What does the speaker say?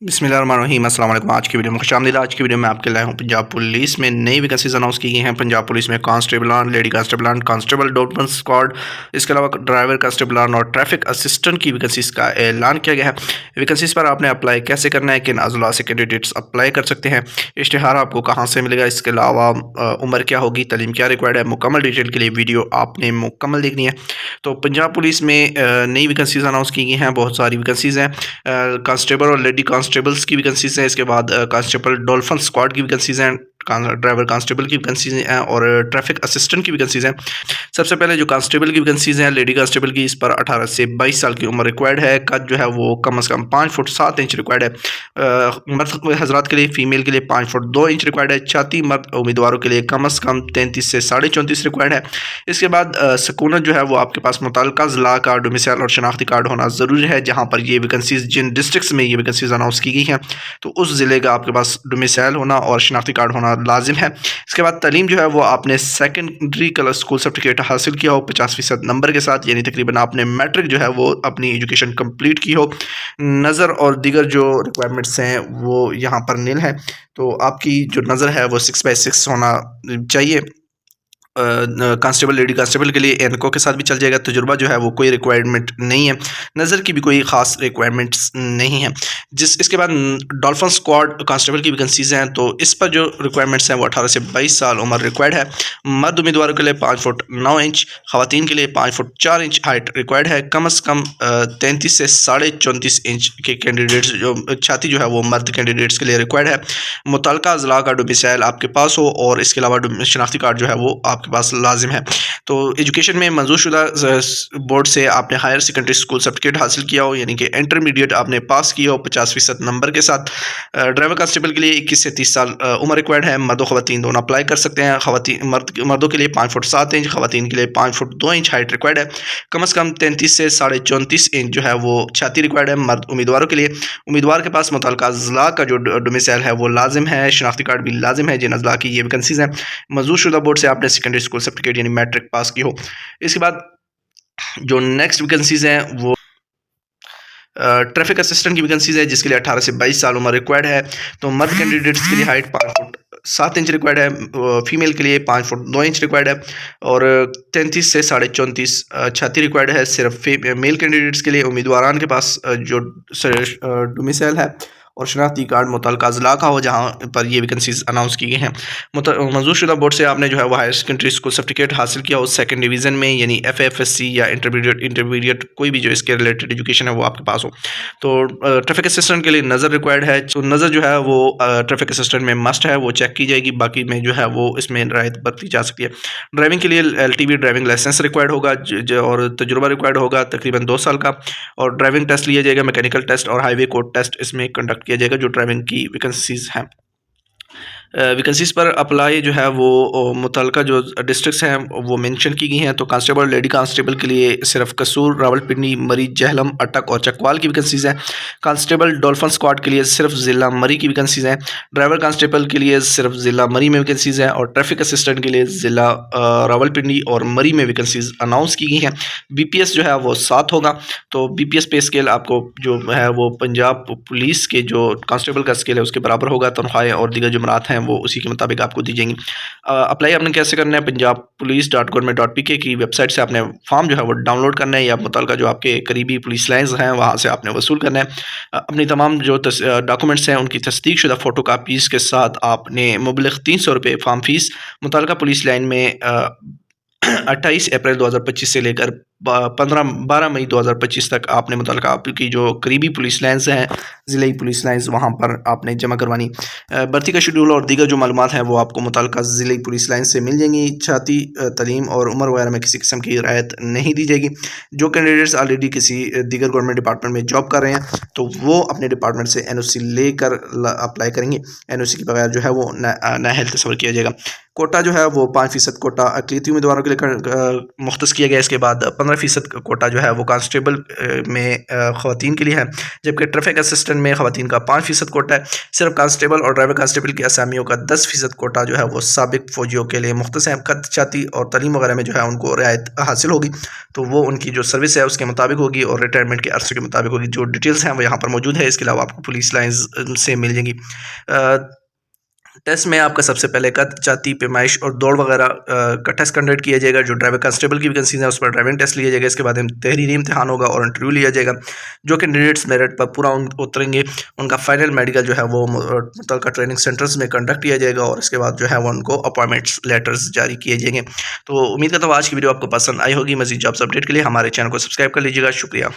बिस्मिल्लाहिर्रहमानिर्रहीम। अस्सलाम वालेकुम। आज की वीडियो में खुशामदीद। आज की वीडियो में आपके लाया हूँ पंजाब पुलिस में नई वैकेंसीज अनाउंस की गई हैं। पंजाब पुलिस में constable, lady constable, constable document squad, इसके अलावा ड्राइवर कांस्टेबल और ट्रैफिक असिस्टेंट की वैकेंसीज का ऐलान किया गया है। वैकेंसीज पर आपने अप्लाई कैसे करना है, किन अजला से कैंडिडेट्स अप्लाई कर सकते हैं, इश्तिहार आपको कहाँ से मिलेगा, इसके अलावा उम्र क्या होगी, तालीम क्या रिक्वायर्ड है, मुकम्मल डिटेल के लिए वीडियो आपने मुकम्मल देखनी है। तो पंजाब पुलिस में नई वैकेंसीज अनाउंस की गई हैं। बहुत सारी वैकेंसीज हैं। कांस्टेबल और लेडी कांस्टेबल्स की वैकेंसीज हैं। इसके बाद कांस्टेबल डॉल्फिन स्क्वाड की वैकेंसीज हैं, ड्राइवर कांस्टेबल की वैकेंसीज हैं और ट्रैफिक असिस्टेंट की वैकेंसीज हैं। सबसे पहले जो कांस्टेबल की वैकेंसीज हैं, लेडी कांस्टेबल की, इस पर 18 से 22 साल की उम्र रिक्वायर्ड है। कद जो है वो कम से कम 5 फुट 7 इंच रिक्वायर्ड है। मर्द हजरात के लिए, फीमेल के लिए 5 फुट 2 इंच रिक्वायर्ड है। छाती मर्द उम्मीदवारों के लिए कम से कम 33 से 34.5 रिक्वायर्ड है। इसके बाद सकूनत जो है वो आपके पास मुतल्लिका ज़िला का डोमिसाइल और शनाख्ती कार्ड होना ज़रूरी है। जहाँ पर ये वैकेंसीज, जिन डिस्ट्रिक्ट्स में ये वैकेंसीज अनाउंस की गई हैं, तो उस ज़िले का आपके पास डोमिसाइल होना और शनाख्ती कार्ड होना लाजिम है। इसके बाद तालीम जो है वो आपने सेकेंडरी कलर स्कूल सर्टिफिकेट हासिल किया हो 50% नंबर के साथ, यानी तकरीबन आपने मैट्रिक जो है वो अपनी एजुकेशन कंप्लीट की हो। नज़र और दीगर जो रिक्वायरमेंट्स हैं वो यहाँ पर नील है। तो आपकी जो नज़र है वो 6/6 होना चाहिए। कांस्टेबल, लेडी कांस्टेबल के लिए एनको के साथ भी चल जाएगा। तजुर्बा जो है वो कोई रिक्वायरमेंट नहीं है। नज़र की भी कोई ख़ास रिक्वायरमेंट्स नहीं है। इसके बाद डॉल्फिन स्क्वाड कांस्टेबल की वैकेंसीज हैं। तो इस पर जो रिक्वायरमेंट्स हैं वो 18 से 22 साल उम्र रिक्वायर्ड है। मर्द उम्मीदवारों के लिए 5 फुट 9 इंच, ख़वातीन के लिए 5 फुट 4 इंच हाइट रिक्वायर्ड है। कम से कम 33 से 34.5 इंच के कैंडिडेट्स, जो छाती जो है वो मर्द कैंडिडेट्स के लिए रिक्वायर्ड है। मुतल्लिका ज़िला का डोमिसाइल आपके पास हो और इसके अलावा शनाख्ती कार्ड जो है वो आपके पास लाजिम है। तो एजुकेशन में मंजूरशुदा बोर्ड से आपने हायर सेकेंडरी स्कूल सर्टिफिकेट हासिल किया हो, यानी कि इंटरमीडिएट आपने पास किया हो 50% नंबर के साथ। ड्राइवर कांस्टेबल के लिए 21 से 30 साल उम्र रिक्वायर्ड है। मर्द ख़वातीन दोनों अप्लाई कर सकते हैं। मर्दों के लिए 5 फुट 7 इंच, ख़वातीन के लिए 5 फुट 2 इंच हाइट रिक्वायर्ड है। कम से कम 33 से 34.5 इंच जो है वो छाती रिक्वायर्ड है मर्द उम्मीदवारों के लिए। उम्मीदवार के पास मुतल्लिका ज़िला का जो डोमिसाइल है वो लाजिम है। शनाख्ती कार्ड भी लाजिम है। जिन अज़ला की ये वैकेंसीज हैं, मंजूरशुदा बोर्ड से आपने सेकेंडरी स्कूल सर्टिफिकेट यानी मैट्रिक पास की हो। इसके बाद जो नेक्स्ट वैकेंसीज हैं वो ट्रैफिक असिस्टेंट की वैकेंसीज है, जिसके लिए 18 से 22 साल उम्र रिक्वायर्ड है। तो मर्द कैंडिडेट्स के लिए हाइट 5 फुट 7 इंच रिक्वायर्ड है। फीमेल के लिए 5 फुट 2 इंच रिक्वायर्ड है और 33 से 34.5 छाती रिक्वायर्ड है। सिर्फ मेल कैंडिडेट्स के लिए उम्मीदवारान के पास जो डोमिसाइल है और शनाख्ती कार्ड मुतल्लिका ज़िला का हो जहाँ पर ये वैकेंसीज अनाउंस की गई हैं। मंजूरशुदा बोर्ड से आपने जो है वो हायर सेकेंडरी स्कूल सर्टिफिकेट हासिल किया हो सेकंड डिवीज़न में, यानी FFSC या इंटरमीडिएट कोई भी जो इसके रिलेटेड एजुकेशन है वो आपके पास हो। तो ट्रैफिक असिस्टेंट के लिए नज़र रिक्वायर्ड है। तो नज़र जो है वो ट्रैफिक असिस्टेंट में मस्ट है, वो चेक की जाएगी। बाकी में जो है वो इसमें रायत बरती जा सकती है। ड्राइविंग के लिए LTV ड्राइविंग लाइसेंस रिक्वायर्ड होगा और तजुर्बा रिक्वायर्ड होगा तकरीबन 2 साल का। और ड्राइविंग टेस्ट लिया जाएगा, मैकेनिकल टेस्ट और हाईवे कोड टेस्ट इसमें कंडक्ट किया जाएगा जो ड्राइविंग की वैकेंसीज हैं। वैकेंसीज पर अप्लाई जो है वो मुतल्लिका जो डिस्ट्रिक्ट्स हैं वो मेंशन की गई हैं। तो कांस्टेबल, लेडी कांस्टेबल के लिए सिर्फ कसूर, रावलपिंडी, मरी, जहलम, अटक और चकवाल की वैकेंसीज हैं। कांस्टेबल डॉल्फिन स्क्वाड के लिए सिर्फ ज़िला मरी की वैकेंसीज हैं। ड्राइवर कांस्टेबल के लिए सिर्फ ज़िला मरी में वैकेंसीज हैं और ट्रैफिक असिस्टेंट के लिए ज़िला रावलपिंडी और मरी में वैकेंसीज अनाउंस की गई हैं। BPS जो है वो 7 होगा। तो BPS पे स्केल आपको जो है वो पंजाब पुलिस के जो कांस्टेबल का स्केल है उसके बराबर होगा। तनख्वाहें और दीगर जुमरात हैं वो उसी के मुताबिक आपको दी जाएंगी। अप्लाई आपने कैसे करना है, punjabpolice.government.pk की वेबसाइट से आपने फॉर्म जो है वो डाउनलोड करना है या मुतल्लिका जो आपके करीबी पुलिस लाइन्स हैं वहाँ से आपने वसूल करना है। अपनी तमाम जो डॉक्यूमेंट्स हैं उनकी तस्दीक शुदा फ़ोटो कापीज़ के साथ आपने मुबलग 300 रुपये फॉर्म फीस मुतल्लिका पुलिस लाइन में 28 अप्रैल 2025 से लेकर 12 मई 2025 तक आपने मुतल्लिका आपकी जो करीबी पुलिस लाइन्स हैं, ज़िले पुलिस लाइन्स, वहाँ पर आपने जमा करवानी। भर्ती का शेड्यूल और दीगर जो मालूमात हैं वो आपको मुतल्लिका ज़िले पुलिस लाइन से मिल जाएंगी। छाती, तालीम और उम्र वगैरह में किसी किस्म की रियायत नहीं दी जाएगी। जो कैंडिडेट्स ऑलरेडी किसी दीगर गवर्नमेंट डिपार्टमेंट में जॉब कर रहे हैं तो वो अपने डिपार्टमेंट से NOC लेकर अप्लाई करेंगे। NOC के बगैर जो है वो नाअहल तस्वर किया जाएगा। कोटा जो है वो 5% कोटा अक़लियती उम्मीदवारों के लिए मुख्तस किया गया। इसके बाद 15% कोटा जो है वो कांस्टेबल में ख़वातीन के लिए है, जबकि ट्रैफिक असिस्टेंट में ख़वातीन का 5% कोटा है। सिर्फ कांस्टेबल और ड्राइवर कांस्टेबल की असामियों का 10% कोटा जो है वो साबिक फ़ौजियों के लिए मुख्तस है। ख़त जाती और तालीम वगैरह में जो है उनको रियायत हासिल होगी, तो वो उनकी जो सर्विस है उसके मुताबिक होगी और रिटायरमेंट के अरसे के मुताबिक होगी। जो डिटेल्स हैं वो यहाँ पर मौजूद है। इसके अलावा आपको पुलिस लाइन्स से मिल जाएंगी। टेस्ट में आपका सबसे पहले कद, जाति, पैमाइश और दौड़ वगैरह का टेस्ट कंडक्ट किया जाएगा। जो ड्राइवर कांस्टेबल की वैकेंसीज है उस पर ड्राइविंग टेस्ट लिया जाएगा। इसके बाद तहरीरी इम्तिहान होगा और इंटरव्यू लिया जाएगा। जो कैंडिडेट्स मेरिट पर पूरा उतरेंगे उनका फाइनल मेडिकल जो है वो मुतल्लिका ट्रेनिंग सेंटर्स में कंडक्ट किया जाएगा और इसके बाद जो है वो उनको अपॉइंटमेंट्स लेटर्स जारी किए जाएंगे। तो उम्मीद करता हूँ आज की वीडियो आपको पसंद आई होगी। मज़ीद जॉब्स अपडेट के लिए हमारे चैनल को सब्सक्राइब कर लीजिएगा। शुक्रिया।